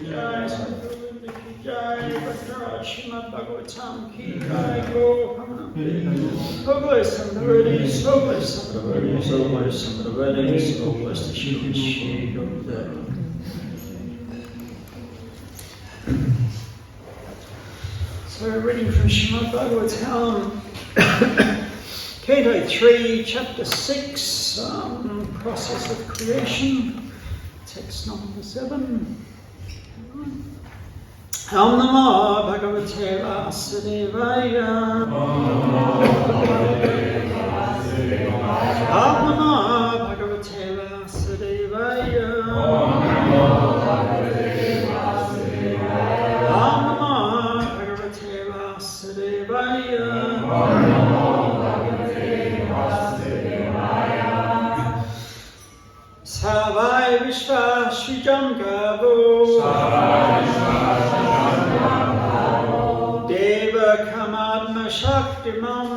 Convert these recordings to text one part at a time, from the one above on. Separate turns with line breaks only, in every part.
Jai Sadguru ki Jai, Srimad Bhagavatam ki Jai, so bless some of the devotees, so bless some of the devotees, so bless some of the devotees, so bless the shield of the So reading from Srimad Bhagavatam, Canto 3, Chapter 6, Process of Creation, text number 7. Om Namo Bhagavate Vasudevaya. Om Namo Bhagavate Vasudevaya. Om Namo Bhagavate Vasudevaya. Om Namo Bhagavate Vasudevaya. Om Namo Bhagavate Vasudevaya. Savai Vishva Shrijam Gavo. Deva Kamadma Shaktiman.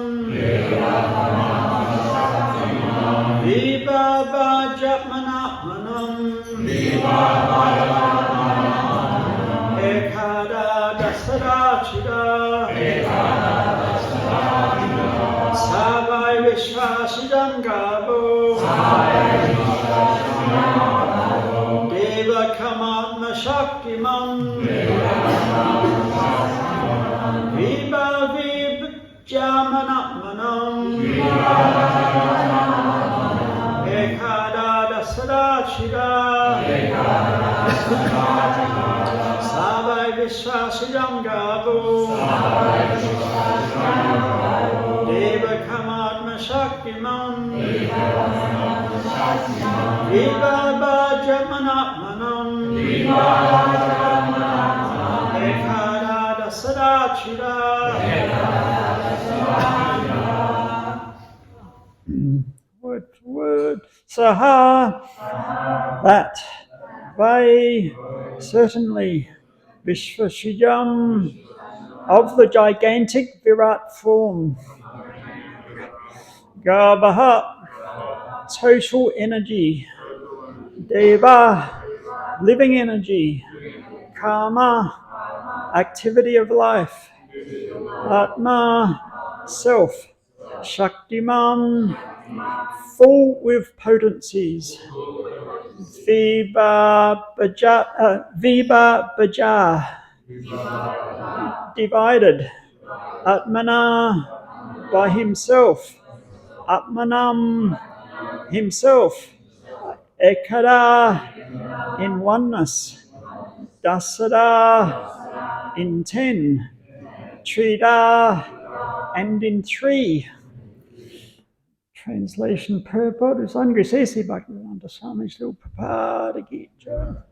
Viva Vajapmanatmanam. Ekada Dasadachida. Savai Vishvashidam Gavo. Deva Kamadma Shaktiman. Viva Vijjamanatmanam. Ekada Dasadachida. Savai Vishvashidam Gavo. Deva Kamadma Shaktiman. Viva Vijjamanatmanam. Ekada Dasadachida. Word for word. Saha. That. Vai. Certainly. Vishvashijam. Of the gigantic Virat form. Garbha. Total energy. Deva. Living energy. Karma. Activity of life. Atma. Self. Shaktiman. Full with potencies. Vibha Bhaja. Divided. Atmana. By himself. Atmanam. Himself. Ekada. In oneness. Dasada. In 10. Trida. And in 3. Translation purport is Angrisesi Bhaktivedanta Swami Srila Prabhupada Gita.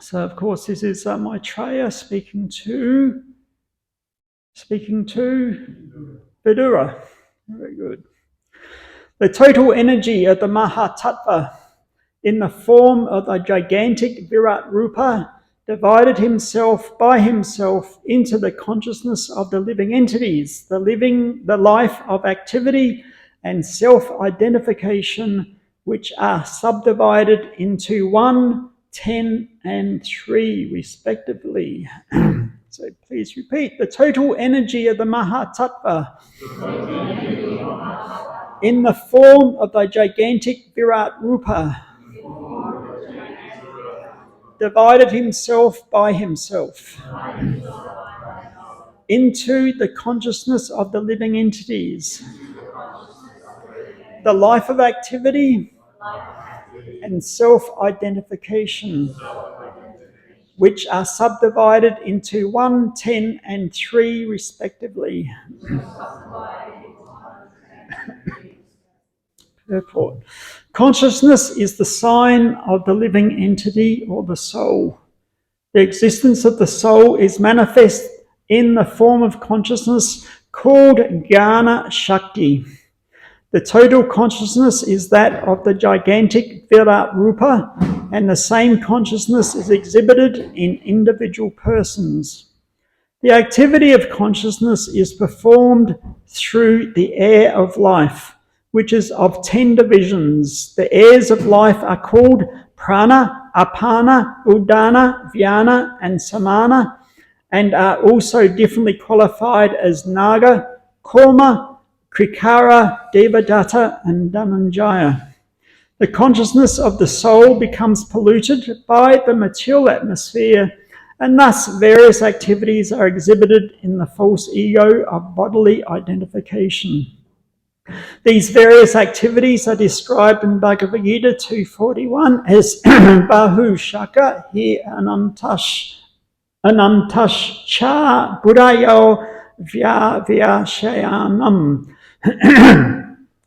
So of course this is Maitreya speaking to Vidura. Very good. The total energy of the Mahatattva in the form of the gigantic Virat Rupa divided himself by himself into the consciousness of the living entities, the life of activity and self-identification, which are subdivided into 1, 10, and 3, respectively. So please repeat. The total energy of the Mahatattva in the form of the gigantic Virat Rupa divided himself by himself into the consciousness of the living entities, the life of activity and self-identification, which are subdivided into 1, 10, and 3, respectively. Purport. Consciousness is the sign of the living entity or the soul. The existence of the soul is manifest in the form of consciousness called Jnana Shakti. The total consciousness is that of the gigantic Virat Rupa, and the same consciousness is exhibited in individual persons. The activity of consciousness is performed through the air of life, which is of 10 divisions. The airs of life are called prana, apana, udana, vyana, and samana, and are also differently qualified as naga, kurma, krikara, devadatta, and dhananjaya. The consciousness of the soul becomes polluted by the material atmosphere, and thus various activities are exhibited in the false ego of bodily identification. These various activities are described in Bhagavad Gita 241 as Bahu Shaka Hi Anantash Cha Buddhayo Vyashayanam.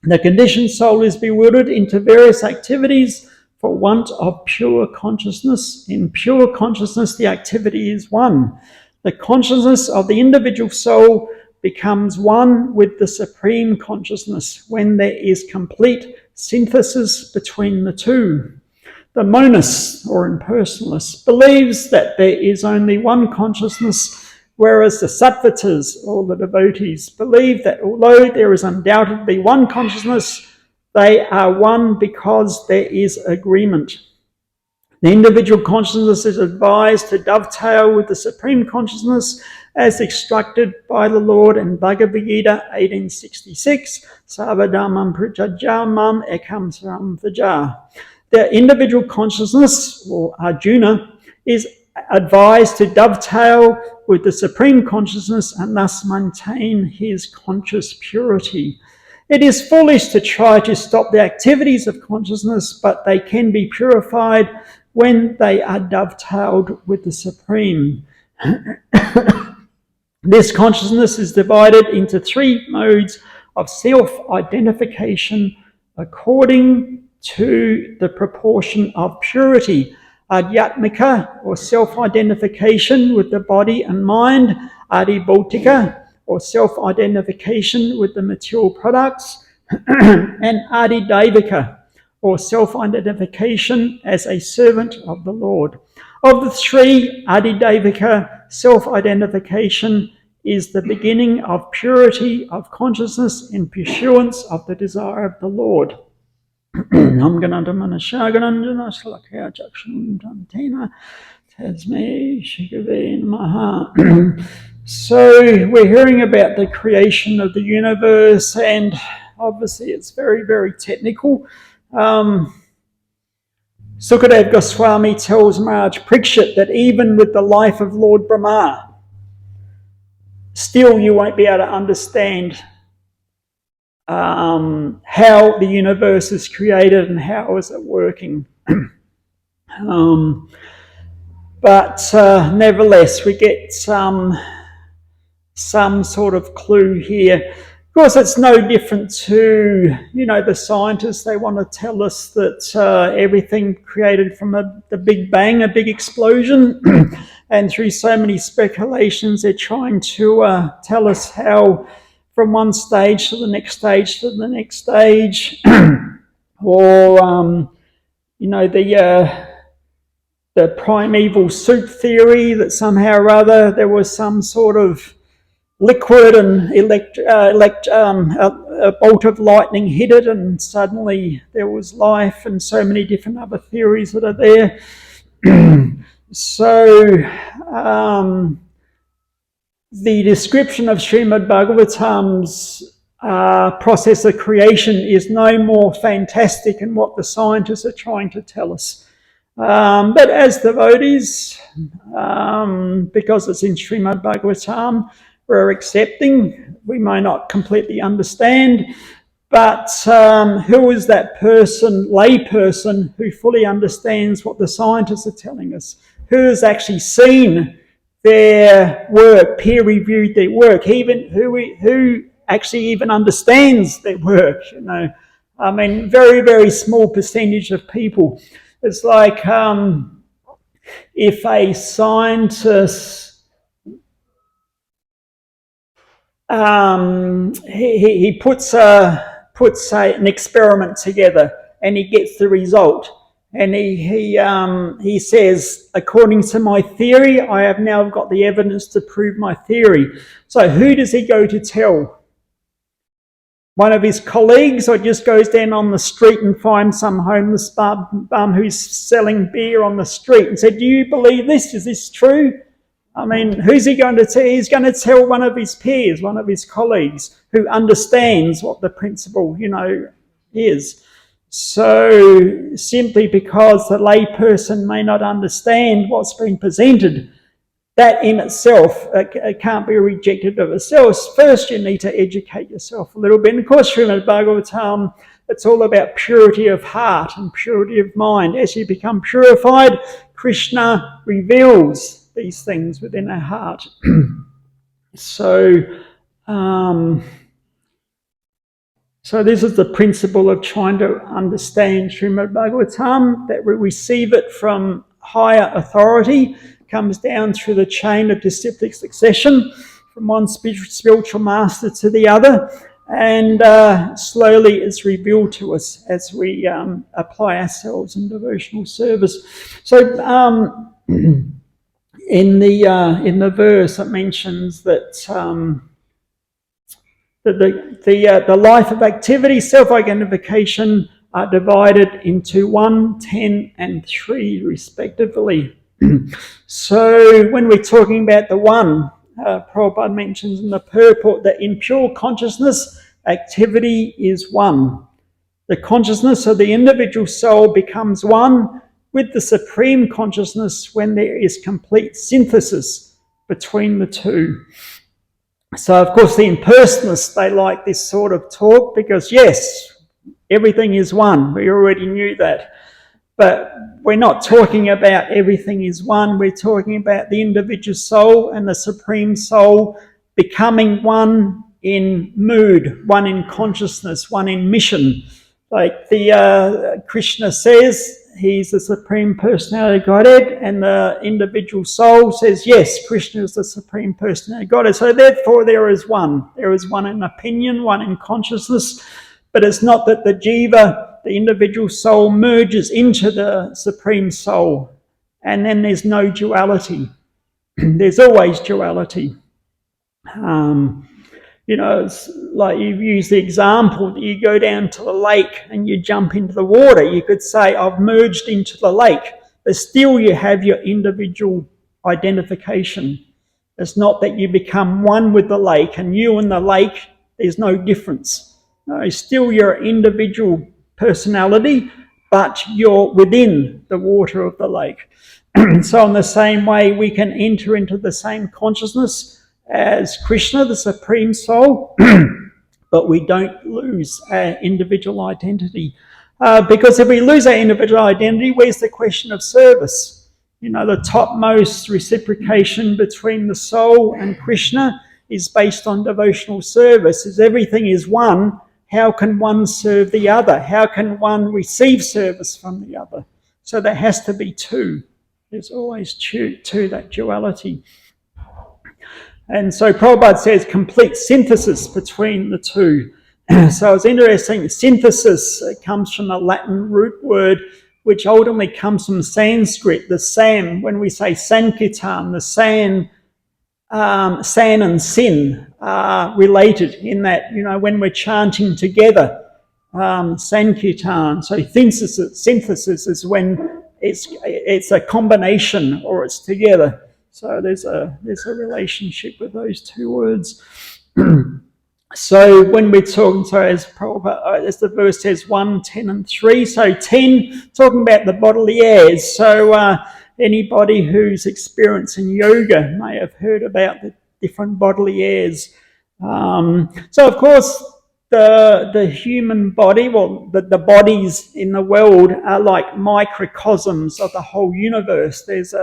The conditioned soul is bewildered into various activities for want of pure consciousness. In pure consciousness, the activity is one. The consciousness of the individual soul becomes one with the supreme consciousness when there is complete synthesis between the two. The monist, or impersonalist, believes that there is only one consciousness, whereas the sattvatas, or the devotees, believe that although there is undoubtedly one consciousness, they are one because there is agreement. The individual consciousness is advised to dovetail with the supreme consciousness as instructed by the Lord in Bhagavad Gita 1866, Sarvadhamam Prijajamam Ekam Saram Vaja. The individual consciousness, or Arjuna, is advised to dovetail with the supreme consciousness and thus maintain his conscious purity. It is foolish to try to stop the activities of consciousness, but they can be purified when they are dovetailed with the supreme. This consciousness is divided into three modes of self-identification according to the proportion of purity. Adhyatmika, or self-identification with the body and mind. Adibhautika, or self-identification with the material products. And Adidaivika, or self-identification as a servant of the Lord. Of the three, Adidaivika, self-identification, is the beginning of purity of consciousness in pursuance of the desire of the Lord. So we're hearing about the creation of the universe, and obviously it's very, very technical. Sukadev Goswami tells Maharaj Parikshit that even with the life of Lord Brahma, still you won't be able to understand how the universe is created and how is it working. But nevertheless, we get some sort of clue here. Of course, it's no different to, the scientists. They want to tell us that everything created from the Big Bang, a big explosion. And through so many speculations, they're trying to tell us how from one stage to the next stage to the next stage. Or, the primeval soup theory that somehow or other there was some sort of liquid and a bolt of lightning hit it and suddenly there was life, and so many different other theories that are there. So the description of Srimad Bhagavatam's process of creation is no more fantastic than what the scientists are trying to tell us. But as devotees, because it's in Srimad Bhagavatam, we're accepting. We may not completely understand, but who is that person, layperson, who fully understands what the scientists are telling us? Who has actually seen their work, peer-reviewed their work, even who actually even understands their work? I mean, very, very small percentage of people. It's like if a scientist he puts an experiment together and he gets the result, and he says, according to my theory, I have now got the evidence to prove my theory. So who does he go to tell? one of his colleagues, or just goes down on the street and finds some homeless bum who's selling beer on the street and said, "Do you believe this? Is this true?" I mean, who's he going to tell? He's going to tell one of his peers, one of his colleagues, who understands what the principle, is. So simply because the layperson may not understand what's been presented, that in itself it can't be rejected of itself. First, you need to educate yourself a little bit. And of course, Srimad Bhagavatam, it's all about purity of heart and purity of mind. As you become purified, Krishna reveals these things within our heart. So this is the principle of trying to understand Srimad Bhagavatam, that we receive it from higher authority, comes down through the chain of disciplic succession, from one spiritual master to the other, and slowly it's revealed to us as we apply ourselves in devotional service. So in the verse, it mentions that the life of activity, self-identification, are divided into 1, 10, and 3 respectively. So when we're talking about the 1, Prabhupada mentions in the purport that in pure consciousness, activity is 1. The consciousness of the individual soul becomes 1 with the supreme consciousness when there is complete synthesis between the two. So, of course, the impersonalists, they like this sort of talk because, yes, everything is 1. We already knew that. But we're not talking about everything is 1. We're talking about the individual soul and the supreme soul becoming 1 in mood, 1 in consciousness, 1 in mission. Like the Krishna says, he's the Supreme Personality of Godhead, and the individual soul says, yes, Krishna is the Supreme Personality of Godhead. So therefore there is 1. There is 1 in opinion, 1 in consciousness, but it's not that the jiva, the individual soul, merges into the Supreme Soul, and then there's no duality. There's always duality. It's like you've used the example that you go down to the lake and you jump into the water. You could say, I've merged into the lake, but still you have your individual identification. It's not that you become 1 with the lake and you and the lake, there's no difference. No, still your individual personality, but you're within the water of the lake. So in the same way, we can enter into the same consciousness as Krishna, the Supreme Soul, but we don't lose our individual identity. Because if we lose our individual identity, where's the question of service? The topmost reciprocation between the soul and Krishna is based on devotional service. As everything is 1, how can one serve the other? How can one receive service from the other? So there has to be 2. There's always 2, that duality. And so Prabhupada says complete synthesis between the 2. So it's interesting, synthesis comes from a Latin root word which ultimately comes from Sanskrit. The san, when we say sankirtan, the san and sin are related in that, when we're chanting together, sankirtan. So synthesis is when it's a combination or it's together. So there's a relationship with those 2 words. So when we're talking, as the verse says, 1, 10, and 3. So 10, talking about the bodily airs. So anybody who's experiencing yoga may have heard about the different bodily airs. So of course, the human body, the bodies in the world are like microcosms of the whole universe. There's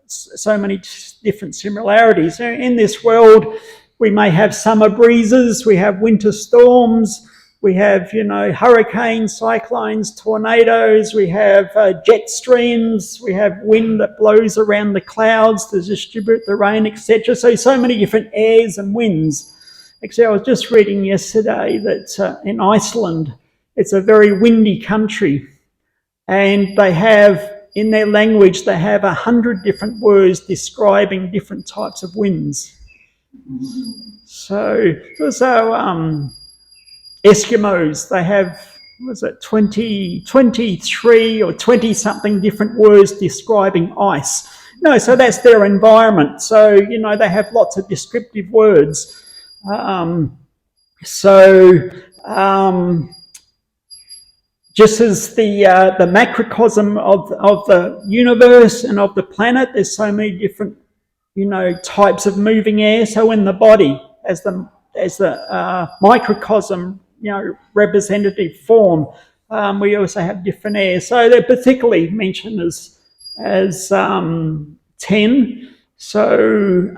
so many different similarities. In this world, we may have summer breezes, we have winter storms, we have, hurricanes, cyclones, tornadoes, we have jet streams, we have wind that blows around the clouds to distribute the rain, etc. So many different airs and winds. Actually, I was just reading yesterday that in Iceland, it's a very windy country, and they have, in their language, they have 100 different words describing different types of winds. So Eskimos, they have, was it 23 or 20 something different words describing ice. No, so that's their environment. So, they have lots of descriptive words. Just as the macrocosm of the universe and of the planet, there's so many different, types of moving air. So in the body, as the microcosm, representative form, we also have different air. So they're particularly mentioned as 10. So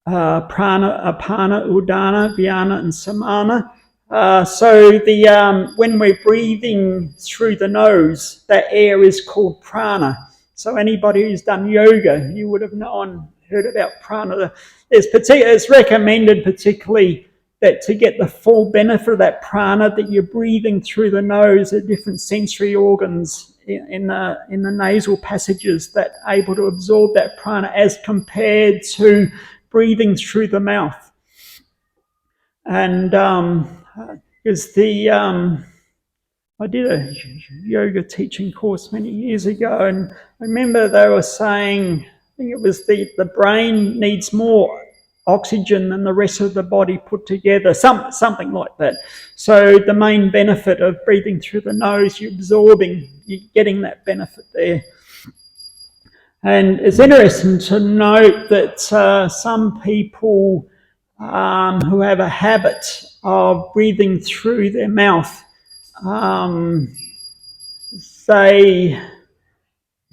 prana, apana, udana, vyana, and samana. So when we're breathing through the nose, that air is called prana. So anybody who's done yoga, you would have heard about prana. It's recommended particularly that to get the full benefit of that prana, that you're breathing through the nose, the different sensory organs in the nasal passages that are able to absorb that prana, as compared to breathing through the mouth. And because I did a yoga teaching course many years ago, and I remember they were saying, I think it was the brain needs more oxygen than the rest of the body put together, something like that. So the main benefit of breathing through the nose, you're getting that benefit there. And it's interesting to note that some people who have a habit of breathing through their mouth,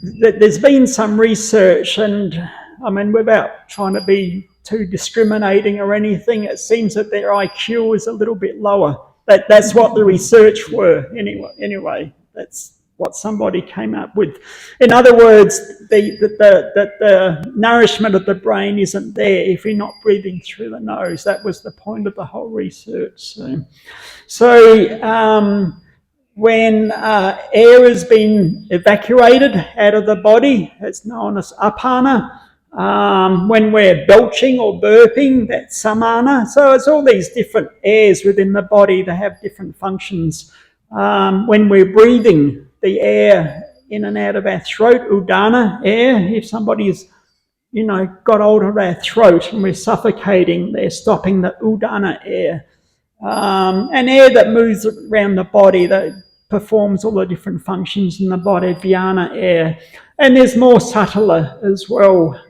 there's been some research, and I mean, without trying to be too discriminating or anything, it seems that their IQ is a little bit lower. That's what the research were anyway. That's what somebody came up with. In other words, the nourishment of the brain isn't there if you're not breathing through the nose. That was the point of the whole research. So when air has been evacuated out of the body, it's known as apana. When we're belching or burping, that's samana. So it's all these different airs within the body that have different functions. When we're breathing the air in and out of our throat, udana, air, if somebody's got hold of our throat and we're suffocating, they're stopping the udana air. And air that moves around the body, that performs all the different functions in the body, vyana air. And there's more subtler as well.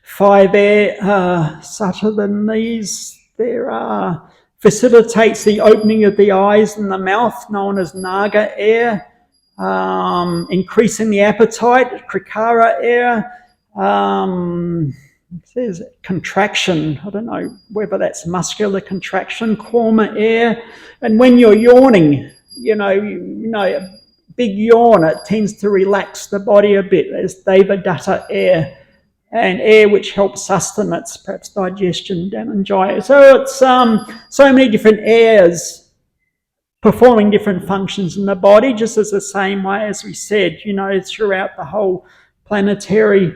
5 air subtler than these. There are facilitates the opening of the eyes and the mouth, known as naga air, increasing the appetite, krikara air. There's contraction, I don't know whether that's muscular contraction, korma air. And when you're yawning, a big yawn, it tends to relax the body a bit. There's devadatta air, and air which helps sustenance, perhaps digestion, dhananjaya. So it's so many different airs performing different functions in the body, just as the same way as we said, throughout the whole planetary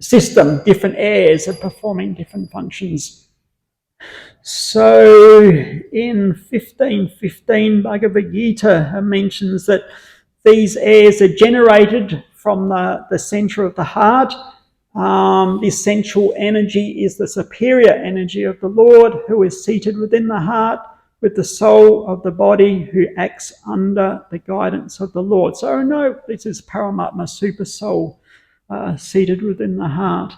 system, different airs are performing different functions. So in 15:15, Bhagavad Gita mentions that these airs are generated from the centre of the heart. The essential energy is the superior energy of the Lord, who is seated within the heart, with the soul of the body who acts under the guidance of the Lord. So no, this is Paramatma, super soul, seated within the heart.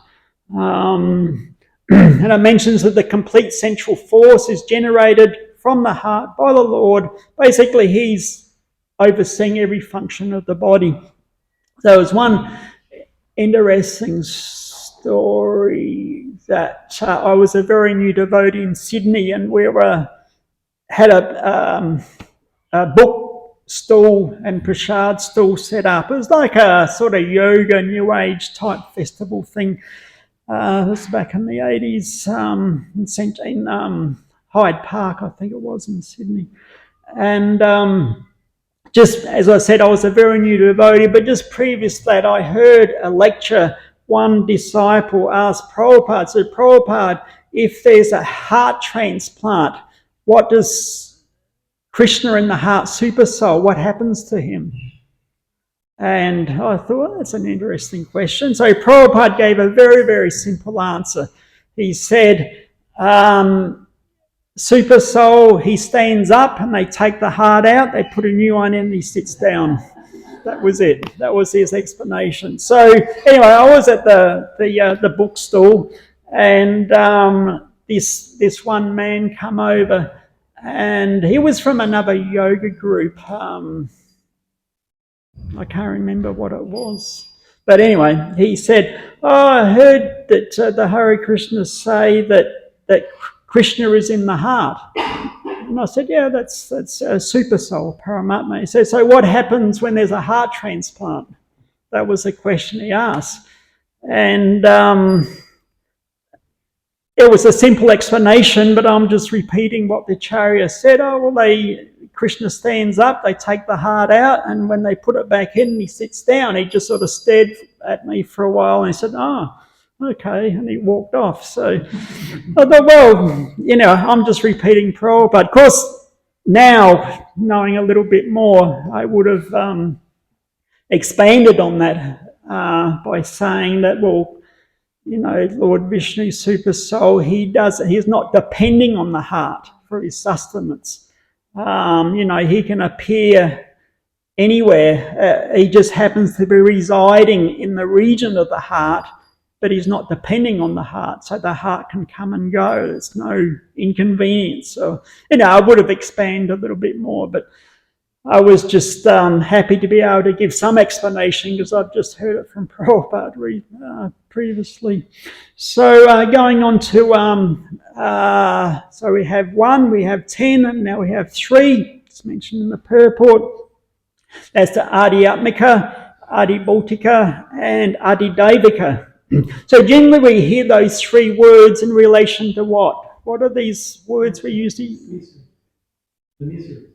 And it mentions that the complete central force is generated from the heart by the Lord. Basically, he's overseeing every function of the body. There was one interesting story that I was a very new devotee in Sydney, and we had a book stall and prasad stall set up. It was like a sort of yoga, new age type festival thing. It was back in the 80s in Hyde Park, I think it was, in Sydney. And just as I said, I was a very new devotee, but just previous to that, I heard a lecture. One disciple asked Prabhupada, so Prabhupada, if there's a heart transplant, what does Krishna in the heart super soul, what happens to him? And I thought, well, that's an interesting question. So Prabhupada gave a very, very simple answer. He said, super soul, he stands up and they take the heart out, they put a new one in and he sits down. That was it. That was his explanation. So anyway, I was at the bookstall, and this one man come over, and he was from another yoga group. I can't remember what it was. But anyway, he said, I heard that the Hare Krishnas say that Krishna is in the heart. And I said, yeah, that's a super soul, Paramatma. He said, so what happens when there's a heart transplant? That was the question he asked. And it was a simple explanation, but I'm just repeating what the Acharya said. Oh, well, Krishna stands up, they take the heart out, and when they put it back in, he sits down. He just sort of stared at me for a while, and he said, oh, okay, and he walked off. So I thought, well, I'm just repeating Prabhupada. Of course, now, knowing a little bit more, I would have expanded on that by saying that, well, Lord Vishnu, super soul, he's not depending on the heart for his sustenance. He can appear anywhere. He just happens to be residing in the region of the heart, but he's not depending on the heart, so the heart can come and go. There's no inconvenience. So, I would have expanded a little bit more, but I was just happy to be able to give some explanation because I've just heard it from Prabhupada previously. So going on to, so we have 1, we have 10, and now we have 3. It's mentioned in the purport. That's the Adhyatmika, Adhibhautika, and Adhidevika. So generally we hear those 3 words in relation to what? What are these words we use to use?
The misery.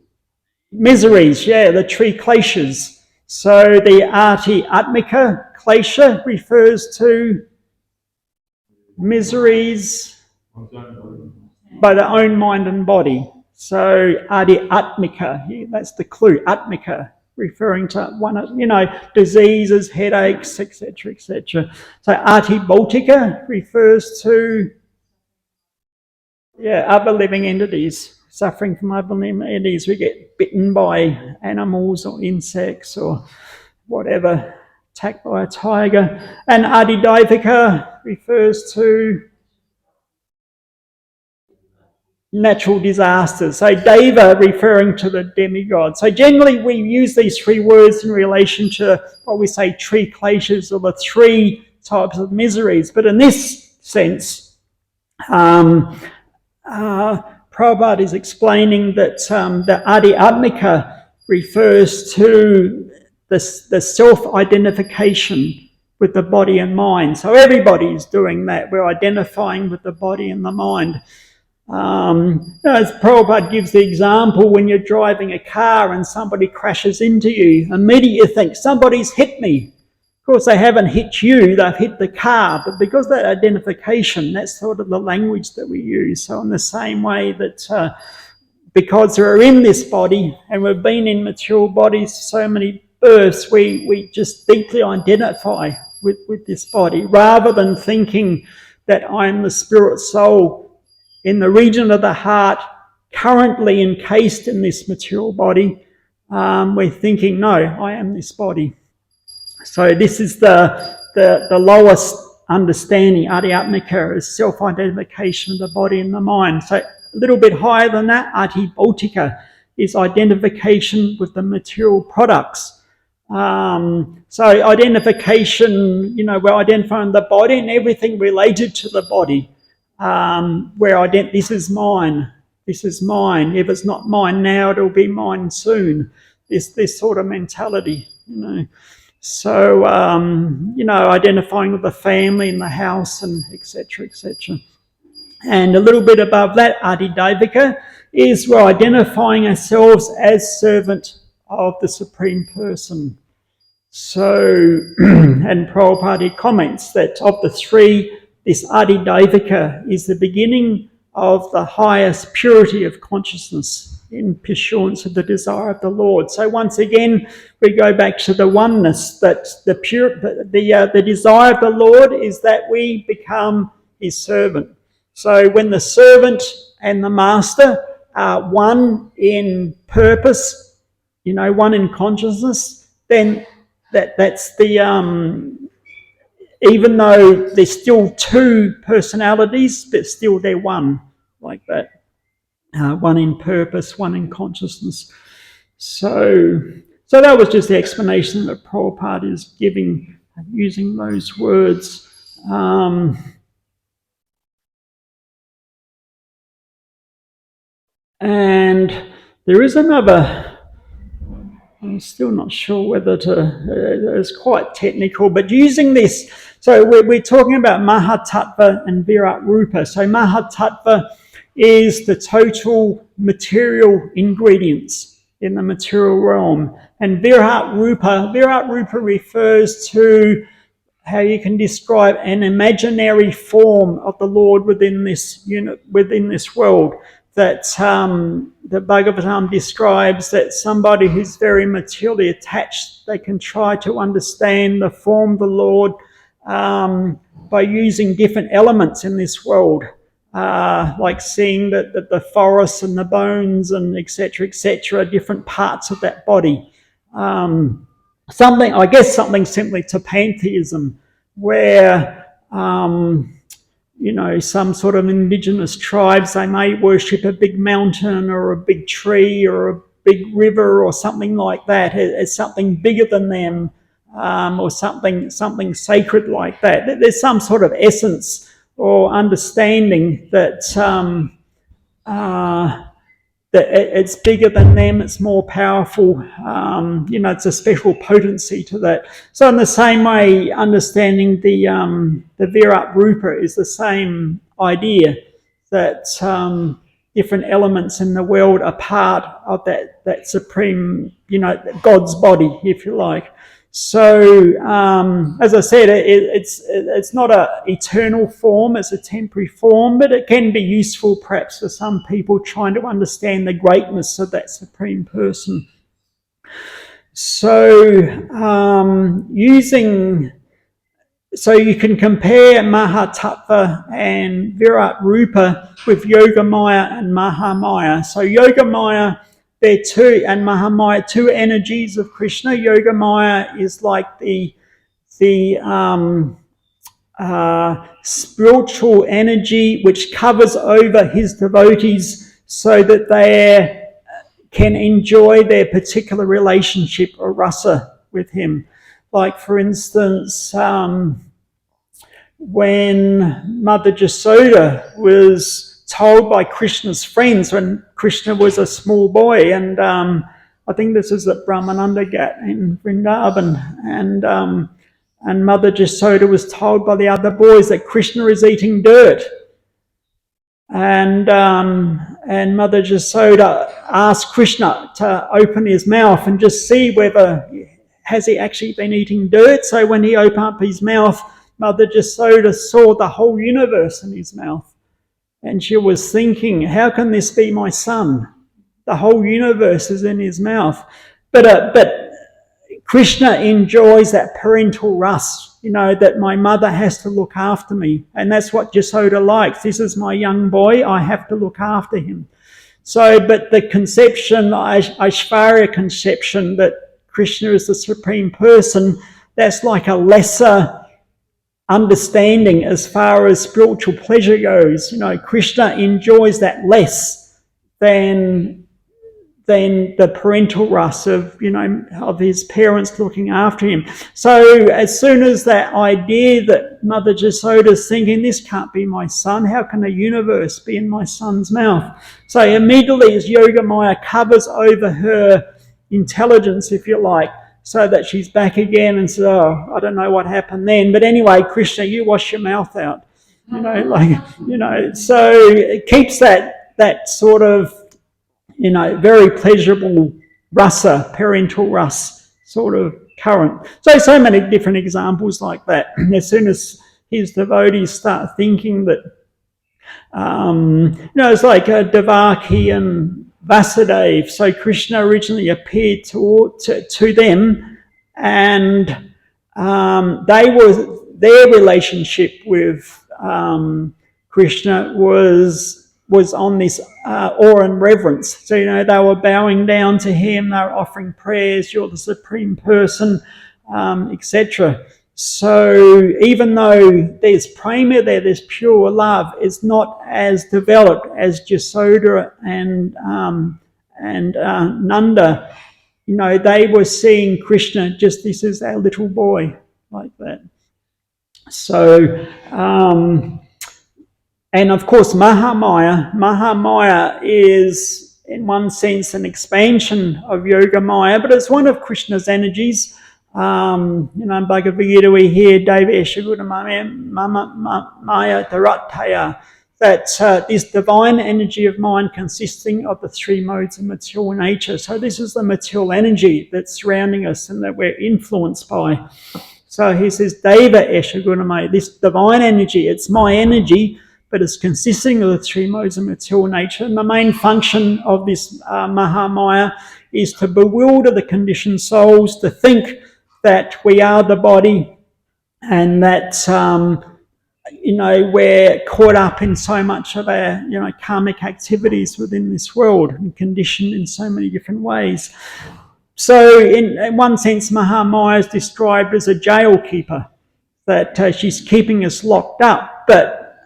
Miseries, yeah, the 3 kleshas. So the Adhyatmika klesha refers to miseries by the own mind and body. So Adhyatmika, that's the clue, Atmika, referring to one of, diseases, headaches, etc., etc. So Adhibhautika refers to, other living entities. Suffering from other living entities. We get bitten by animals or insects or whatever, attacked by a tiger. And Adhidevika refers to natural disasters. So Deva referring to the demigod. So generally we use these 3 words in relation to what we say 3 kleshas, or the 3 types of miseries. But in this sense, Prabhupada is explaining that the Adhyatmika refers to the self-identification with the body and mind. So everybody's doing that. We're identifying with the body and the mind. As Prabhupada gives the example, when you're driving a car and somebody crashes into you, immediately you think, somebody's hit me. Of course, they haven't hit you, they've hit the car, but because that identification, that's sort of the language that we use. So in the same way that because we're in this body and we've been in material bodies so many births, we just deeply identify with this body, rather than thinking that I'm the spirit soul in the region of the heart, currently encased in this material body. We're thinking, no, I am this body. So this is the lowest understanding, Adhyatmika, is self-identification of the body and the mind. So a little bit higher than that, Adhibhautika, is identification with the material products. So identification, we're identifying the body and everything related to the body. This is mine, this is mine. If it's not mine now, it'll be mine soon. This sort of mentality, So, identifying with the family and the house and etc., etc. And a little bit above that, Adhidevika, is we're identifying ourselves as servant of the Supreme Person. So, and Prabhupada comments that of the 3 this Adidevika is the beginning of the highest purity of consciousness in pursuance of the desire of the Lord. So once again, we go back to the oneness, that the desire of the Lord is that we become his servant. So when the servant and the master are one in purpose, one in consciousness, then that's the even though there's still two personalities, but still they're one, like that. One in purpose, one in consciousness. So that was just the explanation that Prabhupada is giving, using those words. And there is another, I'm still not sure whether it's quite technical, but using this, so we're talking about Mahatattva and Virat Rupa. So Mahatattva is the total material ingredients in the material realm. And Virat Rupa refers to how you can describe an imaginary form of the Lord within this unit, within this world. That the Bhagavatam describes that somebody who's very materially attached, they can try to understand the form of the Lord by using different elements in this world, like seeing that the forests and the bones and etc., different parts of that body. Something simply to pantheism, where some sort of indigenous tribes, they may worship a big mountain or a big tree or a big river or something like that as something bigger than them, or something sacred like that. There's some sort of essence or understanding that that it's bigger than them, it's more powerful, it's a special potency to that. So in the same way, understanding the Virat Rupa is the same idea, that different elements in the world are part of that supreme, God's body, if you like. So, as I said, it's not an eternal form, it's a temporary form, but it can be useful perhaps for some people trying to understand the greatness of that Supreme Person. So, so you can compare Mahatattva and Virat Rupa with Yogamaya and Mahamaya. So Yogamaya, they're two, and Mahamaya, two energies of Krishna. Yogamaya is like the spiritual energy which covers over his devotees so that they can enjoy their particular relationship or rasa with him. Like, for instance, when Mother Jasoda was told by Krishna's friends when Krishna was a small boy, and I think this is at Brahmananda Ghat in Vrindavan, and Mother Jasoda was told by the other boys that Krishna is eating dirt. And Mother Jasoda asked Krishna to open his mouth and just see whether has he actually been eating dirt. So when he opened up his mouth, Mother Jasoda saw the whole universe in his mouth. And she was thinking, how can this be my son? The whole universe is in his mouth. But Krishna enjoys that parental rust, that my mother has to look after me. And that's what Jasoda likes. This is my young boy, I have to look after him. So, but the conception, Aishvarya conception, that Krishna is the Supreme Person, that's like a lesser understanding as far as spiritual pleasure goes. Krishna enjoys that less than the parental rust of his parents looking after him. So as soon as that idea that Mother Jasoda is thinking, this can't be my son, how can a universe be in my son's mouth? So immediately as Yogamaya covers over her intelligence, if you like, so that she's back again and says, oh, I don't know what happened then. But anyway, Krishna, you wash your mouth out. So it keeps that sort of, very pleasurable rasa, parental rasa sort of current. So many different examples like that. As soon as his devotees start thinking that, it's like Devaki and Vasudeva. So Krishna originally appeared to them, and their relationship with Krishna was on this awe and reverence. So, they were bowing down to him, they were offering prayers, you're the Supreme Person, etc. So even though there's prema there's pure love, it's not as developed as Jasoda and Nanda. They were seeing Krishna just, this is our little boy, like that. So, and of course Mahamaya is in one sense an expansion of Yogamaya, but it's one of Krishna's energies. In Bhagavad Gita we hear Deva Eshaguna Maya Dharataya, that this divine energy of mind consisting of the three modes of material nature. So this is the material energy that's surrounding us and that we're influenced by. So he says, Deva Eshaguna Maya, this divine energy, it's my energy, but it's consisting of the three modes of material nature. And the main function of this Mahamaya is to bewilder the conditioned souls, to think that we are the body and that, we're caught up in so much of our, karmic activities within this world and conditioned in so many different ways. So in one sense, Mahamaya is described as a jail keeper, that she's keeping us locked up. But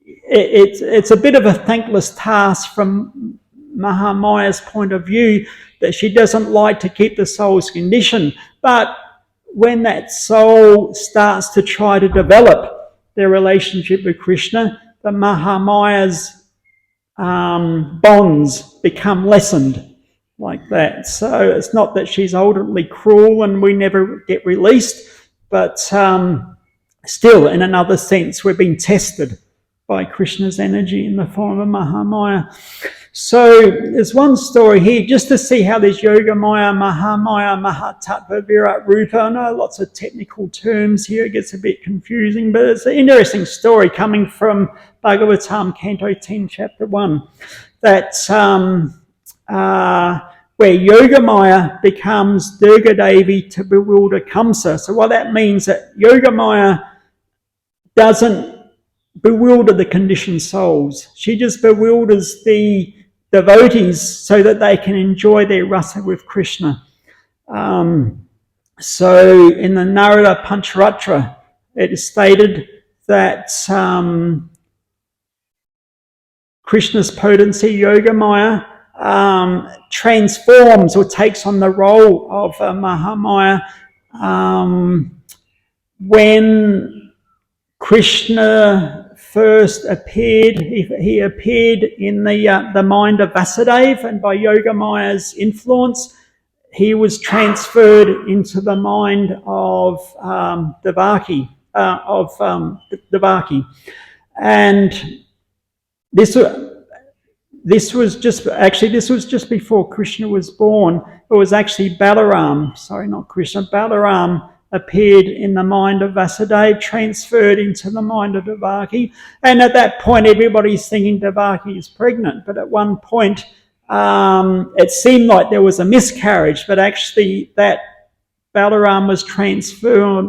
it's a bit of a thankless task from Mahamaya's point of view, that she doesn't like to keep the soul's conditioned. But when that soul starts to try to develop their relationship with Krishna, the Mahamaya's bonds become lessened, like that. So it's not that she's ultimately cruel and we never get released, but still, in another sense, we're being tested by Krishna's energy in the form of Mahamaya. So there's one story here, just to see how this Yogamaya, Mahamaya, Mahatattva, Virat Rupa, I know lots of technical terms here, it gets a bit confusing, but it's an interesting story coming from Bhagavatam, Canto 10, Chapter 1, that where Yogamaya becomes Durga Devi to bewilder Kamsa. So what that means, that Yogamaya doesn't bewilder the conditioned souls. She just bewilders the devotees so that they can enjoy their rasa with Krishna. So in the Narada Pancharatra, it is stated that Krishna's potency, Yogamaya, transforms or takes on the role of Mahamaya when Krishna first appeared. He appeared in the mind of Vasudeva, and by Yogamaya's influence, he was transferred into the mind of Devaki. And this was just before Krishna was born. It was actually Balaram, Balaram appeared in the mind of Vasudeva, transferred into the mind of Devaki. And at that point, everybody's thinking Devaki is pregnant. But at one point, it seemed like there was a miscarriage, but actually that Balaram was transferred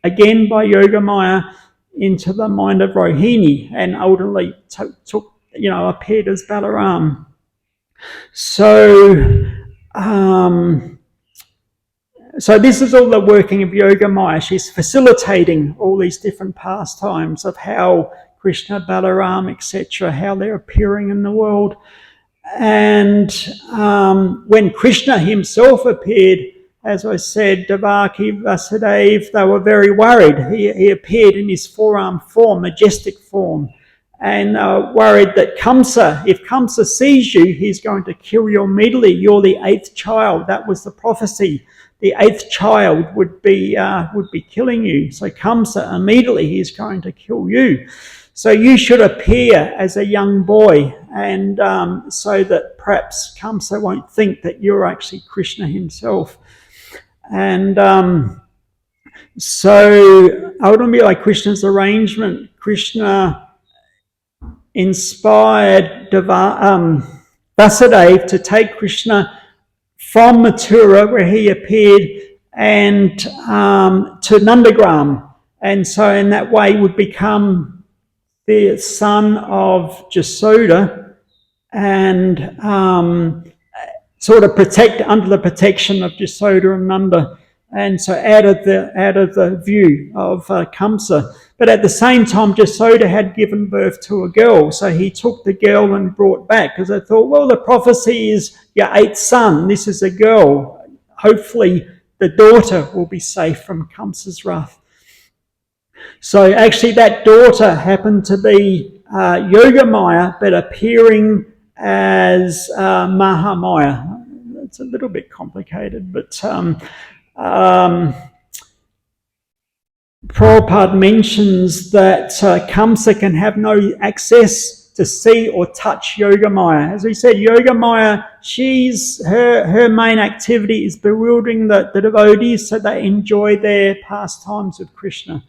again by Yogamaya into the mind of Rohini, and ultimately appeared as Balaram. So this is all the working of Yogamaya. She's facilitating all these different pastimes of how Krishna, Balaram, etc., how they're appearing in the world. And when Krishna himself appeared, as I said, Devaki, Vasudeva, they were very worried. He appeared in his four-armed form, majestic form, and worried that if Kamsa sees you, he's going to kill you immediately. You're the eighth child. That was the prophecy. The eighth child would be killing you. So Kamsa, immediately he's going to kill you. So you should appear as a young boy, and so that perhaps Kamsa won't think that you're actually Krishna himself. And so ultimately, by Krishna's arrangement, Krishna inspired Vasudeva to take Krishna from Mathura, where he appeared, and to Nandagram, and so in that way would become the son of Jasoda, and sort of protect under the protection of Jasoda and Nanda, and so out of the view of Kamsa. But at the same time, Jasoda had given birth to a girl, so he took the girl and brought back, because I thought, well, the prophecy is your eighth son. This is a girl. Hopefully, the daughter will be safe from Kamsa's wrath. So actually, that daughter happened to be Yogamaya, but appearing as Mahamaya. It's a little bit complicated, but Prabhupada mentions that Kamsa can have no access to see or touch Yogamaya. As we said, Yogamaya, her main activity is bewildering the devotees so they enjoy their pastimes with Krishna.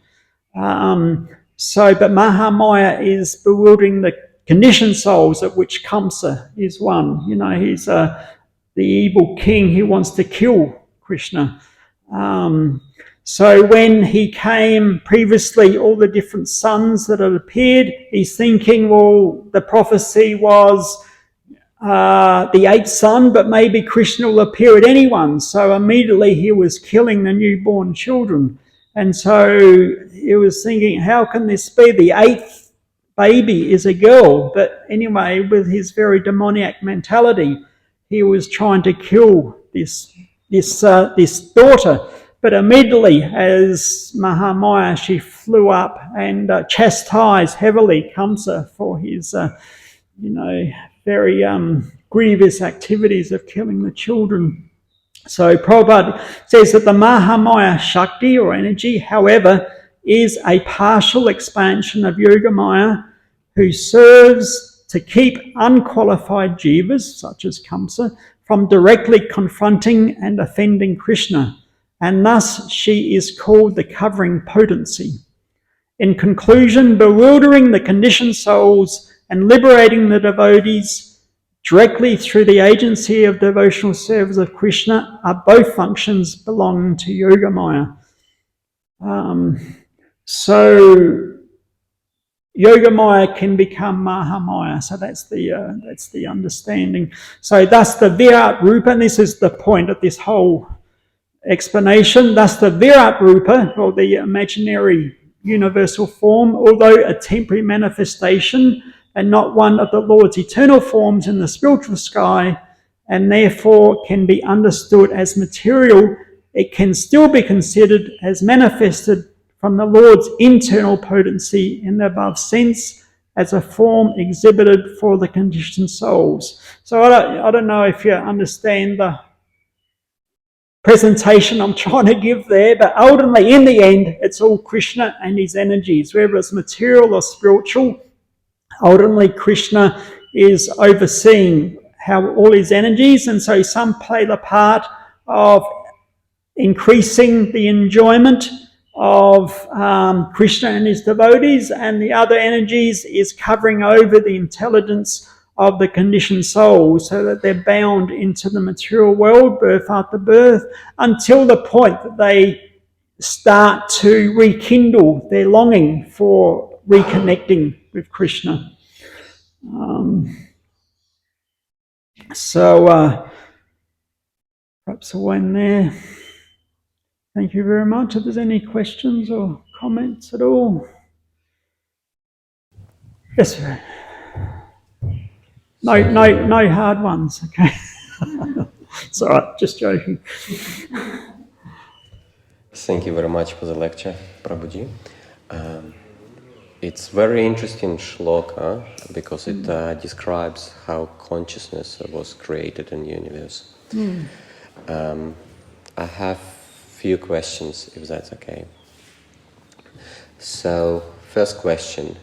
But Mahamaya is bewildering the conditioned souls, of which Kamsa is one. You know, he's the evil king who wants to kill Krishna. So when he came previously, all the different sons that had appeared, he's thinking, well, the prophecy was the eighth son, but maybe Krishna will appear at anyone. So immediately he was killing the newborn children. And so he was thinking, how can this be? The eighth baby is a girl. But anyway, with his very demoniac mentality, he was trying to kill this daughter. But immediately, as Mahamaya, she flew up and chastised heavily Kamsa for his, very grievous activities of killing the children. So Prabhupada says that the Mahamaya Shakti, or energy, however, is a partial expansion of Yogamaya, who serves to keep unqualified jivas, such as Kamsa, from directly confronting and offending Krishna, and thus she is called the covering potency. In conclusion, bewildering the conditioned souls and liberating the devotees directly through the agency of devotional service of Krishna are both functions belonging to Yogamaya. So Yogamaya can become Mahamaya, so that's the understanding. So thus the Virat Rupa, and this is the point of this whole explanation, thus the Virat Rupa, or the imaginary universal form, although a temporary manifestation and not one of the Lord's eternal forms in the spiritual sky, and therefore can be understood as material, it can still be considered as manifested from the Lord's internal potency in the above sense, as a form exhibited for the conditioned souls. So I don't know if you understand the presentation I'm trying to give there, but ultimately, in the end, it's all Krishna and his energies, whether it's material or spiritual. Ultimately, Krishna is overseeing how all his energies, and so some play the part of increasing the enjoyment of Krishna and his devotees, and the other energies is covering over the intelligence of the conditioned souls, so that they're bound into the material world, birth after birth, until the point that they start to rekindle their longing for reconnecting with Krishna. Perhaps I'll end there. Thank you very much. If there's any questions or comments at all. Yes, sir. No hard ones, okay? It's all right, just joking.
Thank you very much for the lecture, Prabhuji. It's very interesting shloka because it describes how consciousness was created in the universe. I have few questions, if that's okay. So, first question.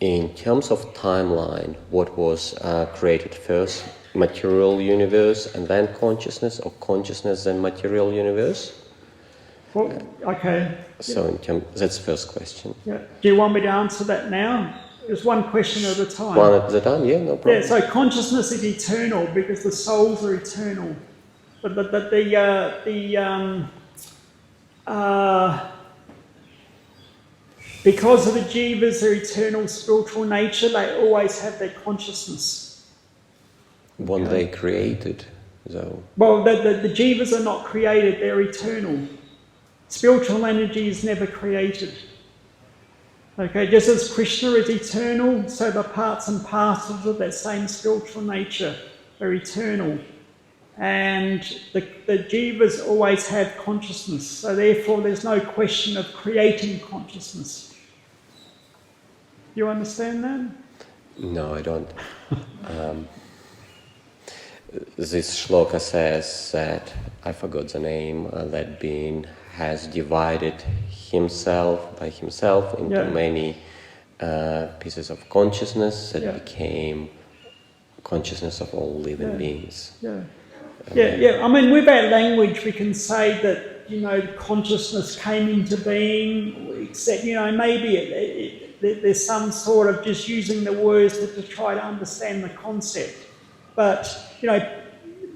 In terms of timeline, what was created first? Material universe and then consciousness, or consciousness then material universe?
Well, okay.
So that's the first question.
Yeah. Do you want me to answer that now? Just one question at a time.
One at a time, yeah, no problem.
Yeah, so consciousness is eternal because the souls are eternal. But because of the jivas, their eternal spiritual nature, they always have their consciousness.
One they created, though.
Well, the jivas are not created, they're eternal. Spiritual energy is never created. Okay, just as Krishna is eternal, so the parts and parcels of that same spiritual nature are eternal. And the jivas always have consciousness, so therefore there's no question of creating consciousness. You understand that?
No, I don't. This shloka says that, I forgot the name, that being has divided himself into many pieces of consciousness that became consciousness of all living beings.
I mean, with our language, we can say that, consciousness came into being, except, maybe there's some sort of just using the words to try to understand the concept. But,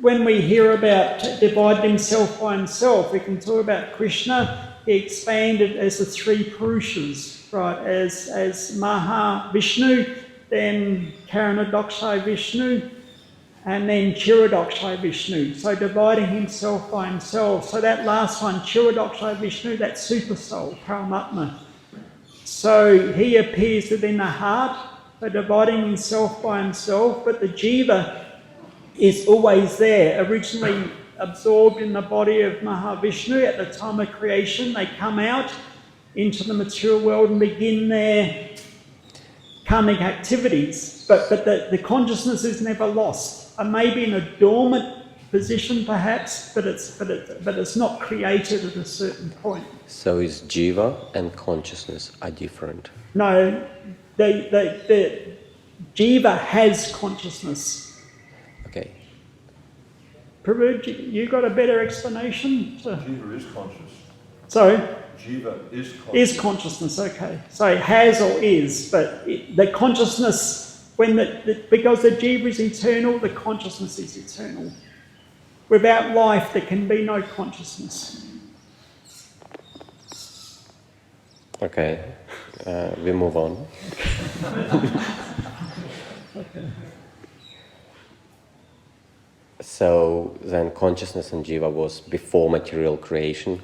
when we hear about divide himself by himself, we can talk about Krishna. He expanded as the three Purushas, right? As Maha Vishnu, then Karanadoksha Vishnu, and then Chiradoksha Vishnu. So dividing himself by himself. So that last one, Chiradoksha Vishnu, that's super soul, Paramatma. So he appears within the heart, but dividing himself by himself, but the jiva is always there, originally absorbed in the body of Mahavishnu at the time of creation. They come out into the material world and begin their karmic activities, but the consciousness is never lost. It may be in a dormant position perhaps, but it's not created at a certain point.
So is jiva and consciousness are different?
No, the jiva has consciousness.
Okay.
Prabhu, you got a better explanation?
Jiva is conscious.
Sorry?
Jiva is conscious.
Is consciousness, okay. So has or is, but the consciousness, because the jiva is eternal, the consciousness is eternal. Without life, there can be no consciousness.
Okay, we move on.
Okay.
So then consciousness and jiva was before material creation.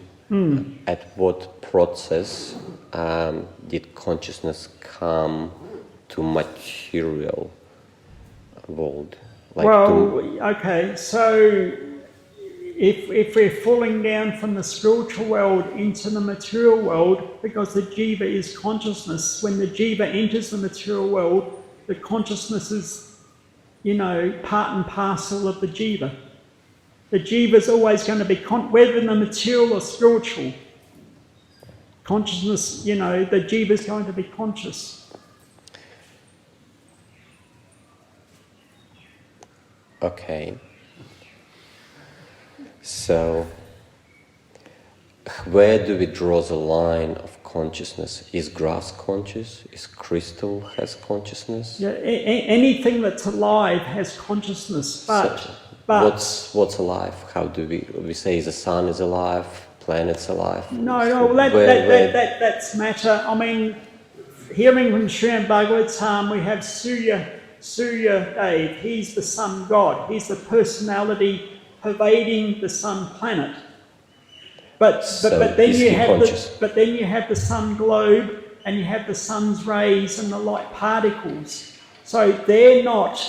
At what process did consciousness come to material world?
Okay, so if we're falling down from the spiritual world into the material world, because the jiva is consciousness, when the jiva enters the material world, the consciousness is, part and parcel of the jiva. The jiva is always going to be, whether in the material or spiritual, consciousness, the jiva is going to be conscious.
Okay. So, where do we draw the line of consciousness? Is grass conscious? Is crystal has consciousness?
Yeah, anything that's alive has consciousness, but
what's alive? How do we say the sun is alive, planets alive?
No, that's matter. I mean, hearing from Srimad Bhagavatam, we have Surya Dev. He's the sun god. He's the personality pervading the sun planet. But then you have the sun globe, and you have the sun's rays and the light particles. So they're not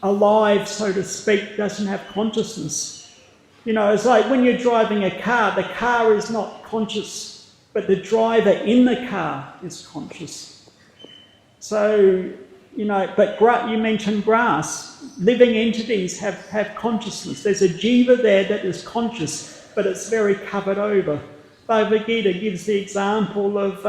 alive, so to speak, doesn't have consciousness. It's like when you're driving a car, the car is not conscious, but the driver in the car is conscious. So, but you mentioned grass. Living entities have consciousness. There's a jiva there that is conscious, but it's very covered over. Bhagavad Gita gives the example of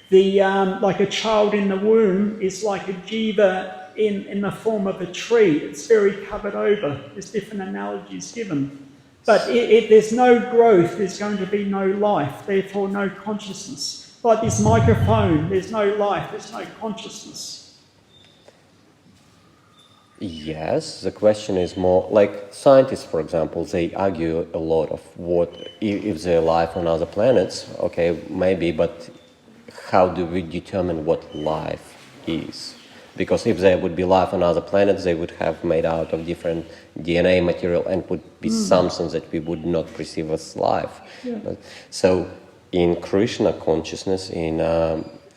like a child in the womb is like a jiva in the form of a tree. It's very covered over. There's different analogies given. But if there's no growth, there's going to be no life, therefore no consciousness. Like this microphone, there's no life, there's no consciousness.
Yes, the question is more like scientists, for example, they argue a lot of what if there's life on other planets. Okay, maybe, but how do we determine what life is? Because if there would be life on other planets, they would have made out of different DNA material and would be something that we would not perceive as life.
Yeah.
So, in Krishna consciousness, in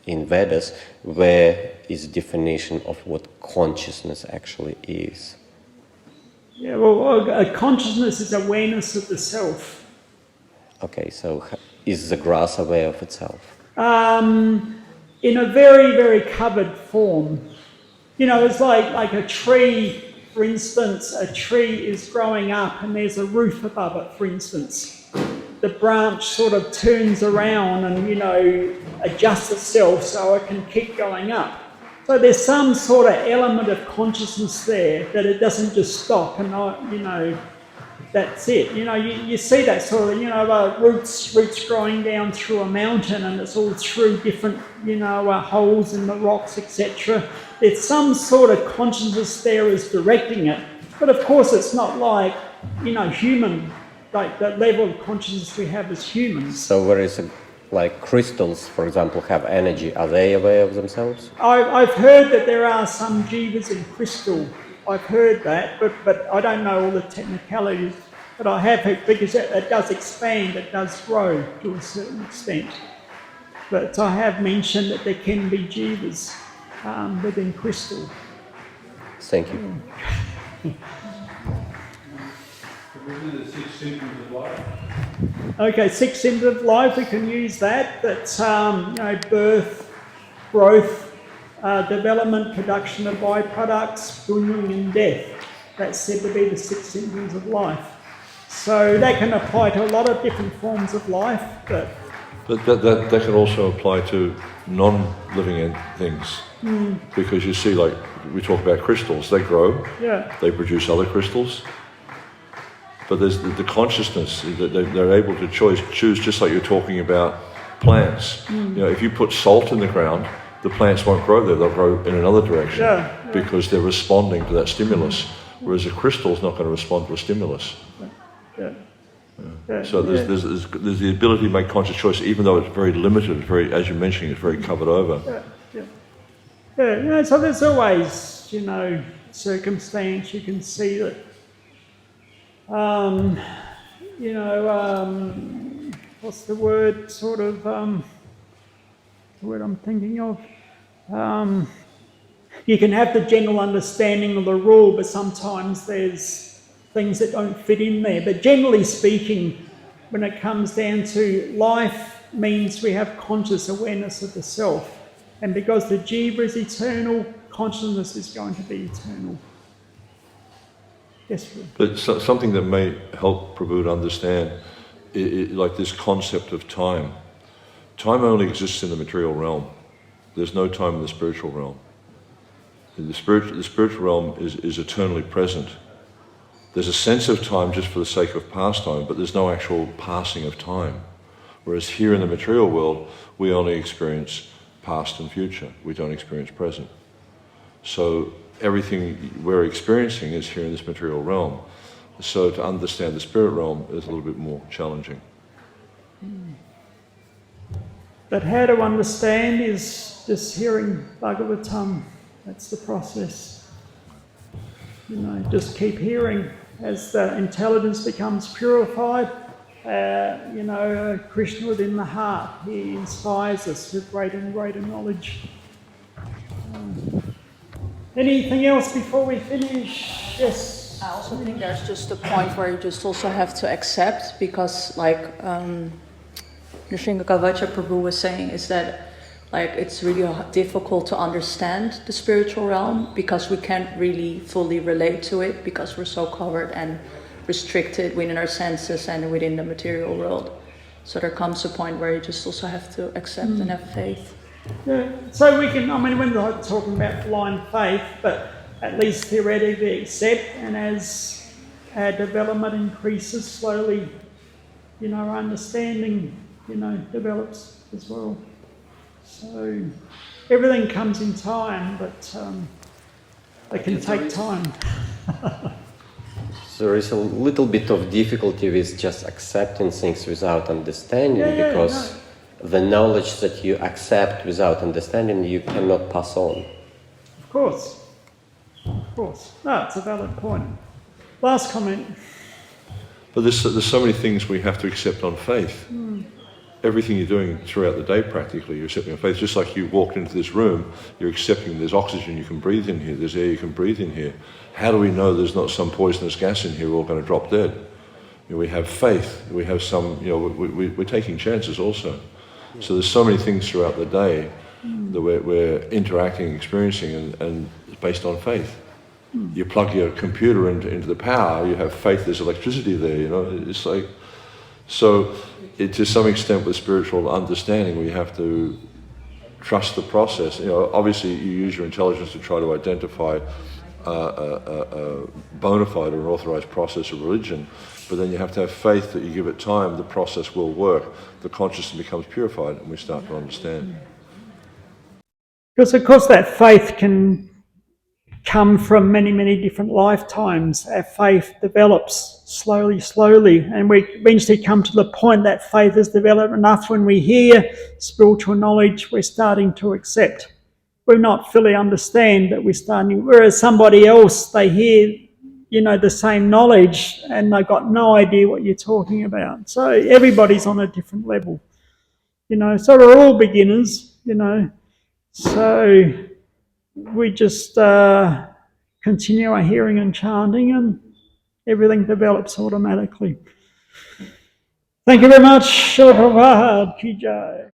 Vedas, where is the definition of what consciousness actually is?
Yeah, well, consciousness is awareness of the self.
Okay, so is the grass aware of itself?
In a very, very covered form. You know, it's like a tree, for instance, a tree is growing up and there's a roof above it, for instance. The branch sort of turns around and, you know, adjusts itself so it can keep going up. So there's some sort of element of consciousness there that it doesn't just stop and, you know, that's it. You know, you see that sort of, you know, roots growing down through a mountain and it's all through different, you know, holes in the rocks, etc. There's some sort of consciousness there is directing it. But of course it's not like, you know, human, like the level of consciousness we have as humans.
So where is like crystals, for example, have energy? Are they aware of themselves?
I've heard that there are some jivas in crystal. I've heard that, but I don't know all the technicalities. But I have heard, because it does expand, it does grow to a certain extent. But I have mentioned that there can be jivas within crystal.
Thank you.
The 6 symptoms of life.
Okay, 6 symptoms of life, we can use that. That's you know, birth, growth, development, production of byproducts, bunying and death. That's said to be the 6 symptoms of life. So that can apply to a lot of different forms of life. But
that can also apply to non-living things. Because you see, like we talk about crystals, they grow,
yeah,
they produce other crystals. But there's the consciousness that they're able to choose, just like you're talking about plants. You know, if you put salt in the ground, the plants won't grow there, they'll grow in another direction because they're responding to that stimulus, whereas a crystal is not going to respond to a stimulus. So there's the ability to make conscious choice, even though it's very limited, it's very, as you're mentioning, it's very covered over.
Yeah, so there's always, you know, circumstance. You can see that, you know, what's the word, sort of, the word I'm thinking of? You can have the general understanding of the rule, but sometimes there's things that don't fit in there. But generally speaking, when it comes down to life, means we have conscious awareness of the self. And because the jiva is eternal, consciousness is going to be eternal. Yes, Phil.
But something that may help Prabhu to understand, like this concept of time. Time only exists in the material realm. There's no time in the spiritual realm. The spiritual realm is eternally present. There's a sense of time just for the sake of pastime, but there's no actual passing of time. Whereas here in the material world, we only experience past and future. We don't experience present. So everything we're experiencing is here in this material realm. So to understand the spirit realm is a little bit more challenging.
But how to understand is just hearing Bhagavatam. That's the process. You know, just keep hearing. As the intelligence becomes purified, you know, Krishna within the heart, he inspires us with greater and greater knowledge. Anything else before we finish? Yes.
I also think there's just a point where you just also have to accept, because like Nrsimha Prabhu was saying, is that like it's really difficult to understand the spiritual realm because we can't really fully relate to it because we're so covered and restricted within our senses and within the material world. So there comes a point where you just also have to accept and have faith.
Yeah. So we can, I mean, we're not talking about blind faith, but at least theoretically accept, and as our development increases slowly. Our understanding, develops as well. So everything comes in time, but it can take time.
So there is a little bit of difficulty with just accepting things without understanding, because the knowledge that you accept without understanding, you cannot pass on.
Of course. No, it's a valid point. Last comment.
But there's so many things we have to accept on faith. Everything you're doing throughout the day, practically, you're accepting on faith. Just like you walked into this room, you're accepting there's oxygen you can breathe in here, there's air you can breathe in here. How do we know there's not some poisonous gas in here we're all going to drop dead? We have faith, we have some, we're taking chances also. So there's so many things throughout the day that we're interacting, experiencing, and it's based on faith. You plug your computer into the power, you have faith there's electricity there, it's like, so to some extent with spiritual understanding we have to trust the process. Obviously you use your intelligence to try to identify a bona fide or authorized process of religion, but then you have to have faith that you give it time, the process will work, the consciousness becomes purified, and we start to understand.
Because of course that faith can come from many, many different lifetimes. Our faith develops slowly, and we eventually come to the point that faith is developed enough when we hear spiritual knowledge, we're starting to accept. We're not fully understand, but we're starting, whereas somebody else, they hear, the same knowledge and they've got no idea what you're talking about. So everybody's on a different level, so we're all beginners, so we just continue our hearing and chanting and everything develops automatically. Thank you very much. Srila Prabhupada Ki Jai.